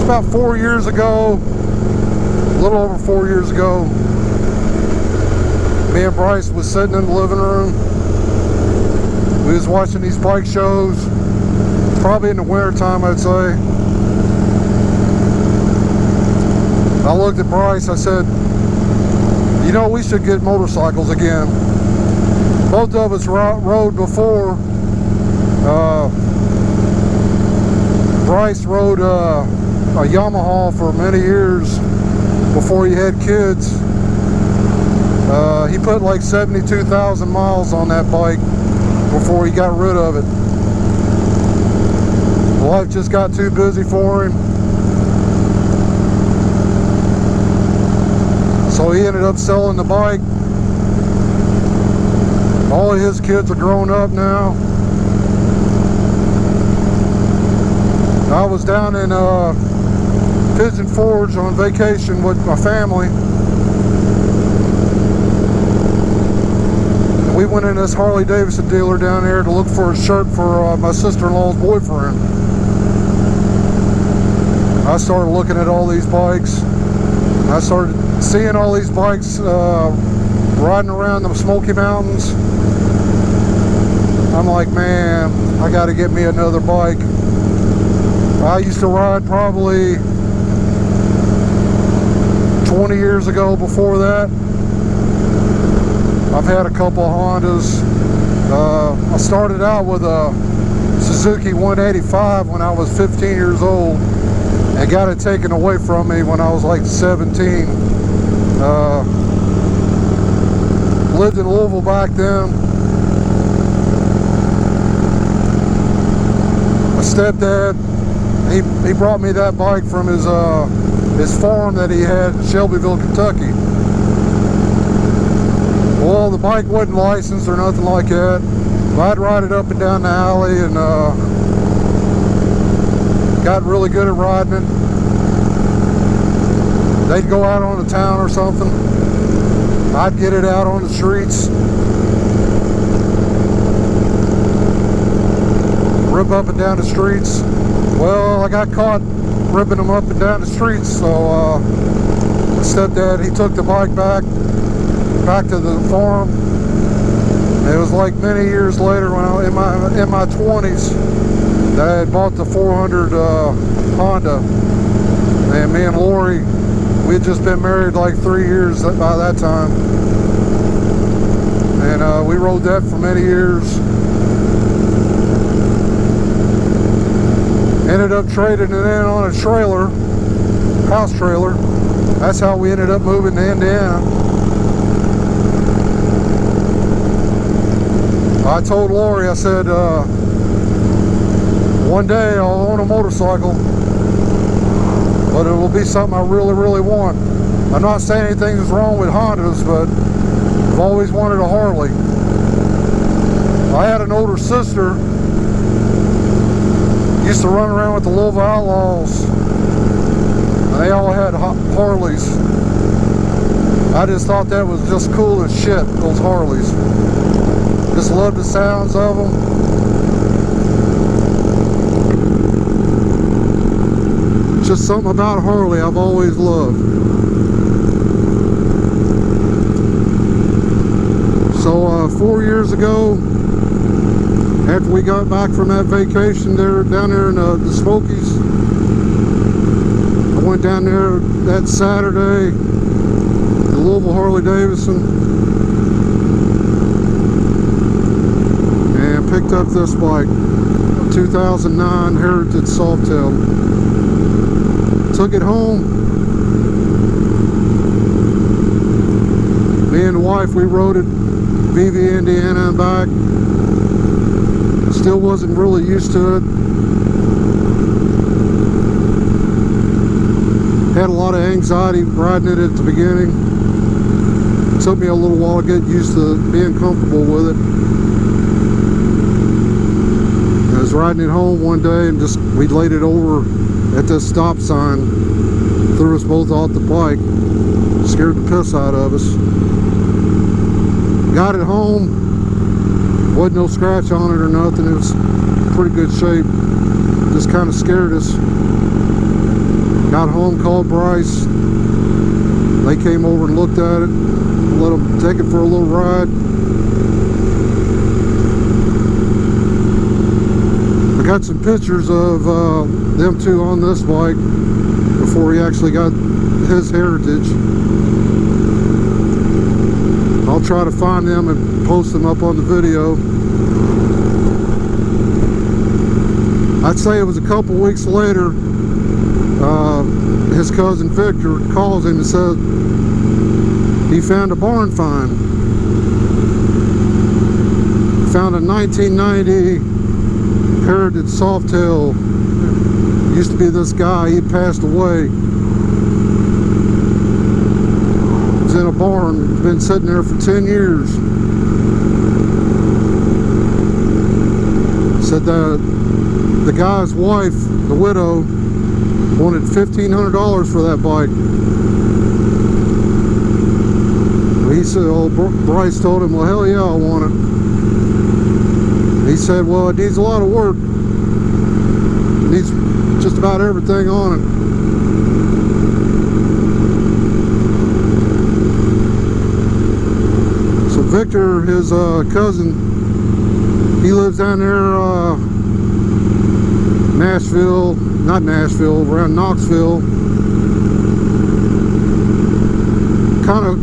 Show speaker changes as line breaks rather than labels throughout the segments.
about 4 years ago, a little over 4 years ago, me and Bryce was sitting in the living room. We was watching these bike shows, probably in the winter time, I'd say. I looked at Bryce, I said, you know, we should get motorcycles again. Both of us rode before. Bryce rode a Yamaha for many years before he had kids. He put like 72,000 miles on that bike before he got rid of it. Life just got too busy for him. So he ended up selling the bike. All of his kids are grown up now. I was down in Pigeon Forge on vacation with my family. We went in this Harley Davidson dealer down there to look for a shirt for my sister-in-law's boyfriend. I started looking at all these bikes. I started seeing all these bikes riding around the Smoky Mountains. I'm like, man, I got to get me another bike. I used to ride probably 20 years ago before that. I've had a couple of Hondas. I started out with a Suzuki 185 when I was 15 years old and got it taken away from me when I was like 17. Lived in Louisville back then. My stepdad, he brought me that bike from his farm that he had in Shelbyville, Kentucky. Well, the bike wasn't licensed or nothing like that. I'd ride it up and down the alley and got really good at riding it. They'd go out on the town or something. I'd get it out on the streets. Rip up and down the streets. Well, I got caught ripping them up and down the streets, so my stepdad, he took the bike back to the farm. It was like many years later when I was in my 20s that I had bought the 400 Honda, and me and Lori, we had just been married like 3 years by that time, and we rode that for many years. Ended up trading it in on a trailer, house trailer. That's how we ended up moving to Indiana. I told Lori, I said, one day I'll own a motorcycle, but it will be something I really, really want. I'm not saying anything's wrong with Hondas, but I've always wanted a Harley. I had an older sister, used to run around with the Louisville Outlaws, and they all had Harleys. I just thought that was just cool as shit, those Harleys. Just loved the sounds of them. Just something about Harley I've always loved. So 4 years ago, after we got back from that vacation there down there in the Smokies, I went down there that Saturday to Louisville Harley Davidson. Picked up this bike, a 2009 Heritage Softail. Took it home. Me and the wife, we rode it VV, Indiana and back. Still wasn't really used to it. Had a lot of anxiety riding it at the beginning. It took me a little while to get used to being comfortable with it. I was riding it home one day and we laid it over at this stop sign, threw us both off the bike, scared the piss out of us. Got it home, wasn't no scratch on it or nothing, it was in pretty good shape, just kind of scared us. Got home, called Bryce. They came over and looked at it, let them take it for a little ride. I got some pictures of them two on this bike before he actually got his Heritage. I'll try to find them and post them up on the video. I'd say it was a couple weeks later, his cousin Victor calls him and said he found a barn find. Found a 1990 Heritage Softail. Used to be this guy, he passed away. It's in a barn, it's been sitting there for 10 years. Said that the guy's wife, the widow, wanted $1,500 for that bike. He said, oh, Bryce told him, well, hell yeah, I want it. He said, well, it needs a lot of work. It needs just about everything on it. So Victor, his cousin, he lives down there, Nashville, not Nashville, around Knoxville. Kind of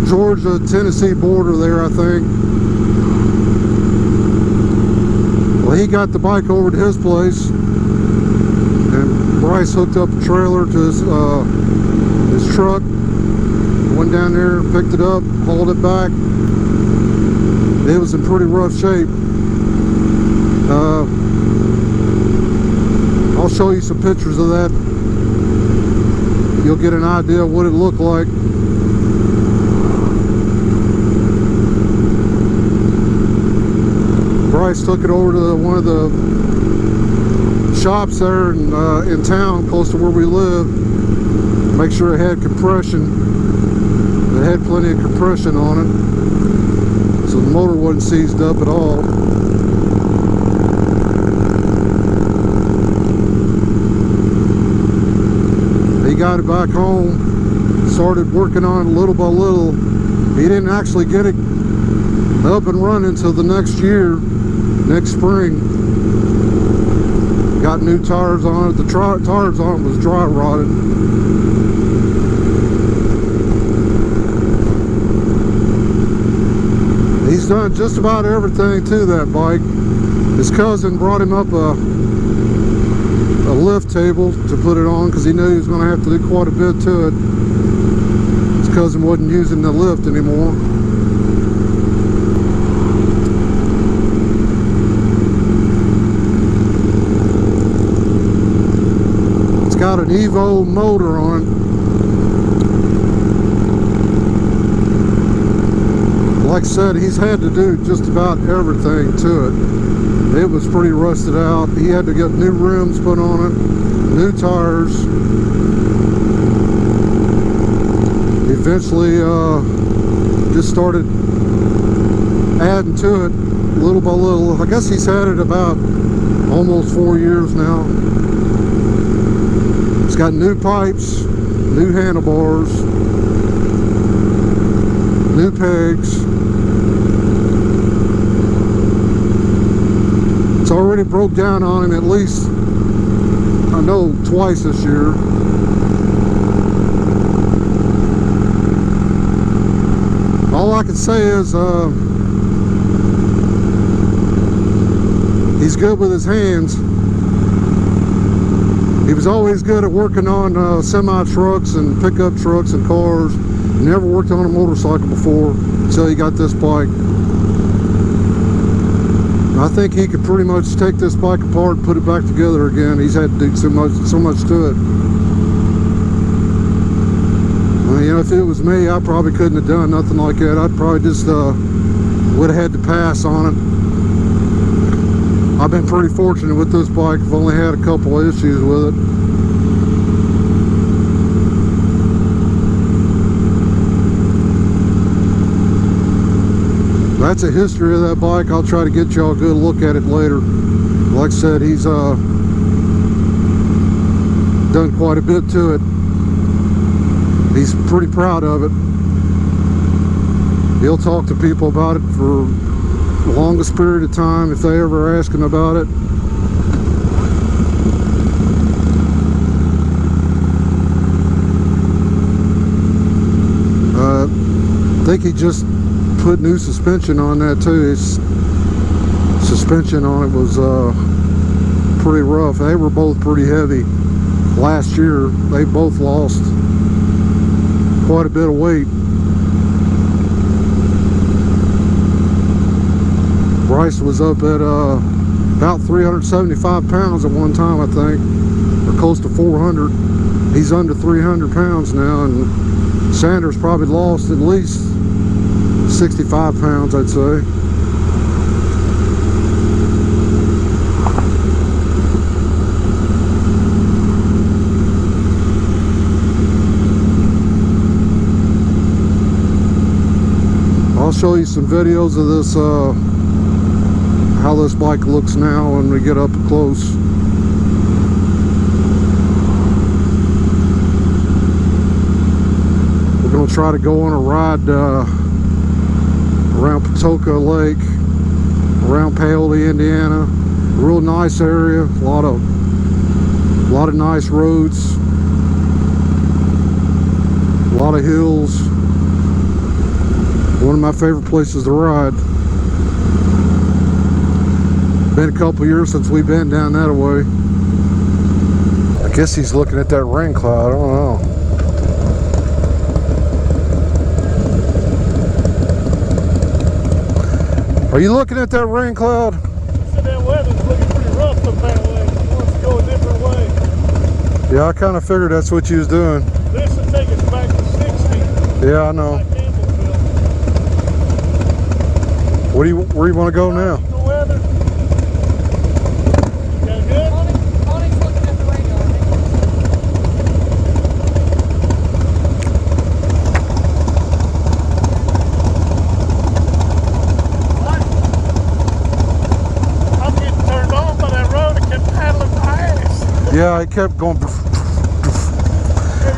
Georgia, Tennessee border there, I think. Well, he got the bike over to his place, and Bryce hooked up a trailer to his truck, went down there, picked it up, hauled it back. It was in pretty rough shape. I'll show you some pictures of that. You'll get an idea of what it looked like. Bryce took it over to one of the shops there in town, close to where we live. Make sure it had compression. It had plenty of compression on it, so the motor wasn't seized up at all. He got it back home, started working on it little by little. He didn't actually get it up and running until the next year, next spring. Got new tires on it. The tires on it was dry rotted. He's done just about everything to that bike. His cousin brought him up a lift table to put it on because he knew he was going to have to do quite a bit to it. His cousin wasn't using the lift anymore. It's got an Evo motor on it. Like I said, he's had to do just about everything to it. It was pretty rusted out. He had to get new rims put on it, new tires. Eventually just started adding to it little by little. I guess he's had it about almost 4 years now. It's got new pipes, new handlebars, new pegs. It's already broke down on him at least, I know, twice this year. All I can say is he's good with his hands. He was always good at working on semi-trucks and pickup trucks and cars. He never worked on a motorcycle before until he got this bike. I think he could pretty much take this bike apart and put it back together again. He's had to do so much to it. Well, you know, if it was me, I probably couldn't have done nothing like that. I'd probably just would have had to pass on it. I've been pretty fortunate with this bike. I've only had a couple of issues with it. That's a history of that bike. I'll try to get y'all a good look at it later. Like I said, he's done done quite a bit to it. He's pretty proud of it. He'll talk to people about it for the longest period of time if they ever ask him about it. I think he just put new suspension on that too. His suspension on it was pretty rough. They were both pretty heavy last year. They both lost quite a bit of weight. Bryce was up at about 375 pounds at one time, I think, or close to 400. He's under 300 pounds now, and Sanders probably lost at least 65 pounds, I'd say. I'll show you some videos of this, how this bike looks now when we get up close. We're going to try to go on a ride around Patoka Lake, around Paoli, Indiana. Real nice area, a lot of nice roads, a lot of hills. One of my favorite places to ride. Been a couple years since we've been down that way. I guess he's looking at that rain cloud. I don't know. Are you looking at that rain cloud?
I said that weather's looking pretty rough up that way. It wants to go a different way.
Yeah, I kind of figured that's what you was doing.
This will take us back to 60.
Yeah, I know. Where do you want to go now?
The weather. Got good?
Bonnie's looking at the radar.
What? I'm getting turned on by that road. I kept paddling fast.
Yeah, I kept going.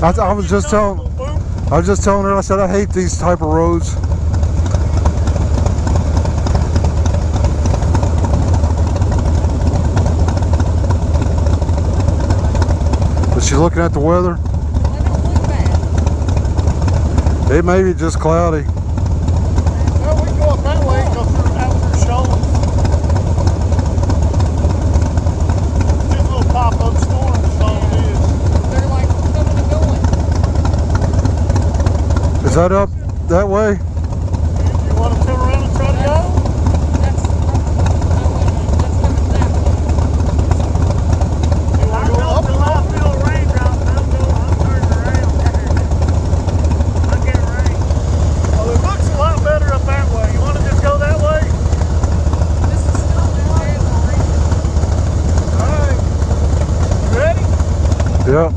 I was just telling her, I said I hate these type of roads. Is she looking at the weather?
They don't look bad.
It may be just cloudy.
Well, we can go up that way and go out through Shoals. Just a little pop-up storm is all it is.
They're like coming and going.
Is that up that way?
You want to turn around and try to go?
That's coming that way.
You want to go up and up? Oh, it looks a lot better up that way. You want to just go that way?
This is still there.
All right. You ready?
Yeah.